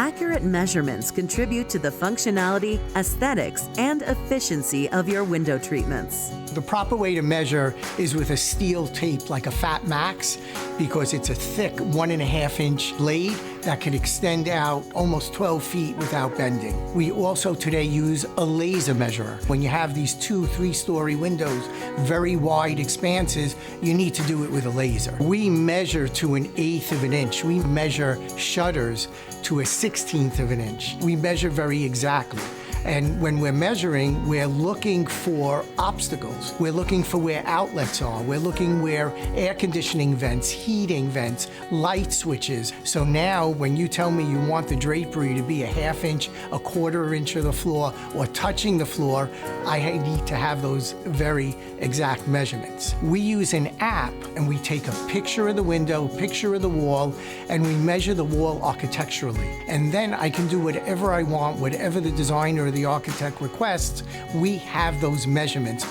Accurate measurements contribute to the functionality, aesthetics, and efficiency of your window treatments. The proper way to measure is with a steel tape like a Fat Max, because it's a thick 1.5-inch blade that can extend out almost 12 feet without bending. We also today use a laser measurer. When you have these 2-3-story windows, very wide expanses, you need to do it with a laser. We measure to 1/8 of an inch. We measure shutters to 1/16 of an inch. We measure very exactly. And when we're measuring, we're looking for obstacles. We're looking for where outlets are. We're looking where air conditioning vents, heating vents, light switches. So now when you tell me you want the drapery to be 1/2 inch, 1/4 inch of the floor, or touching the floor, I need to have those very exact measurements. We use an app and we take a picture of the window, a picture of the wall, and we measure the wall architecturally. And then I can do whatever I want, whatever the designer or the architect requests. We have those measurements.